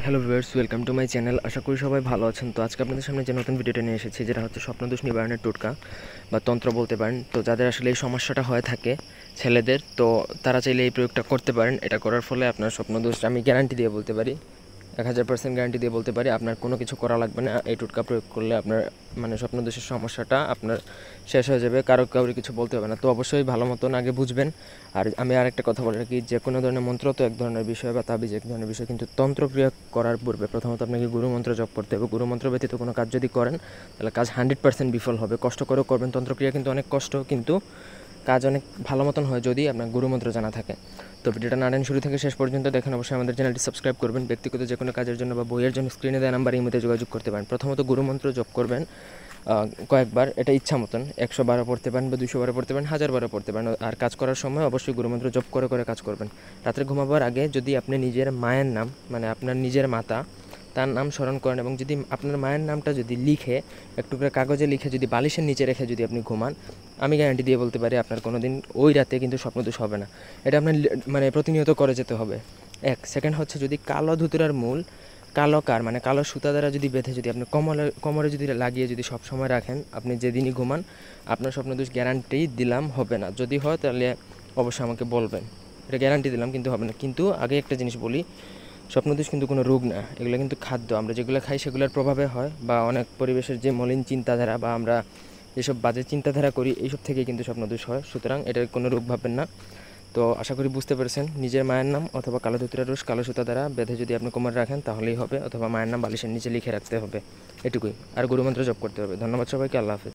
Hello viewers, welcome to my channel. আশা করি সবাই ভালো আছেন। তো আজকে আপনাদের সামনে যে নতুন ভিডিওটা নিয়ে এসেছি, যেটা হচ্ছে স্বপ্নদোষ নিবারণের টোটকা বা তন্ত্র বলতে পারেন। তো যাদের আসলে এই সমস্যাটা হয়ে থাকে ছেলেদের, তো তারা চাইলে এই প্রয়োগটা করতে পারেন। এটা করার ফলে আপনার স্বপ্নদোষ, আমি গ্যারান্টি দিয়ে বলতে পারি, 1000% গ্যারান্টি দিয়ে বলতে পারি, আপনার কোনো কিছু করা লাগবে না। এই টোটকা প্রয়োগ করলে আপনার স্বপ্নদোষের সমস্যাটা আপনার শেষ হয়ে যাবে। কাউকে কিছু বলতে হবে না। তো অবশ্যই ভালো মতন আগে বুঝবেন। আর আমি আরেকটা কথা বলে রাখি, যে কোনো ধরনের মন্ত্র তো এক ধরনের বিষয়, বা তাবিজ এক ধরনের বিষয়, কিন্তু তন্ত্রক্রিয়া করার পূর্বে প্রথমত আপনাকে গুরুমন্ত্র জপ করতে হবে। গুরুমন্ত্র ব্যতীত কোনো কাজ যদি করেন তাহলে কাজ 100% বিফল হবে। কষ্ট করেও করবেন, তন্ত্রক্রিয়া কিন্তু অনেক কষ্ট, কিন্তু কাজ অনেক ভালো মতন হয় যদি আপনার গুরুমন্ত্র জানা থাকে। তো ভিডিওটা না টেনে শুরু থেকে শেষ পর্যন্ত দেখেন। অবশ্যই আমাদের চ্যানেলটি সাবস্ক্রাইব করবেন। ব্যক্তিগত যে কোনো কাজের জন্য বা বইয়ের জন্য স্ক্রিনে দেওয়া নাম্বার এই মধ্যে যোগাযোগ করতে পারেন। প্রথমত গুরুমন্ত্র জপ করবেন কয়েকবার, এটা ইচ্ছা মতন 100 বার পড়তে পারেন বা 200 বার পড়তে পারেন, 1000 বার পড়তে পারেন। আর কাজ করার সময় অবশ্যই গুরুমন্ত্র জপ করে করে কাজ করবেন। রাত্রে ঘুমাবার আগে যদি আপনি নিজের মায়ের নাম, আপনার নিজের মাতা, তার নাম স্মরণ করেন, এবং যদি আপনার মায়ের নামটা যদি লিখে একটু করে কাগজে লিখে যদি বালিশের নিচে রেখে যদি আপনি ঘুমান, আমি গ্যারান্টি দিয়ে বলতে পারি আপনার কোনো দিন ওই রাতে কিন্তু স্বপ্নদোষ হবে না। এটা আপনার প্রতিনিয়ত করে যেতে হবে। সেকেন্ড হচ্ছে, যদি কালো ধুতুরার মূল কালো সুতা দ্বারা যদি বেঁধে যদি আপনি কোমরে যদি লাগিয়ে যদি সব সময় রাখেন, আপনি যেদিনই ঘুমান আপনার স্বপ্নদোষ গ্যারান্টি দিলাম হবে না। যদি হয় তাহলে অবশ্যই আমাকে বলবেন, এটা গ্যারান্টি দিলাম, কিন্তু হবে না। কিন্তু আগে একটা জিনিস বলি, স্বপ্নদোষ কিন্তু কোনো রোগ না, এগুলো কিন্তু খাদ্য, আমরা যেগুলো খাই সেগুলোর প্রভাবে হয়, বা অনেক পরিবেশের যে মলিন চিন্তাধারা বা আমরা যেসব বাজে চিন্তাধারা করি, এইসব থেকেই কিন্তু স্বপ্নদোষ হয়। সুতরাং এটার কোনো রোগ ভাববেন না। তো আশা করি বুঝতে পেরেছেন। নিজের মায়ের নাম অথবা কালো ধুতুরা রোজ কালো সুতা দ্বারা বেঁধে যদি আপনি কোমরে রাখেন তাহলেই হবে, অথবা মায়ের নাম বালিশের নিচে লিখে রাখতে হবে, এটুকুই। আর গুরুমন্ত্র জপ করতে হবে। ধন্যবাদ সবাইকে, আল্লাহ হাফেজ।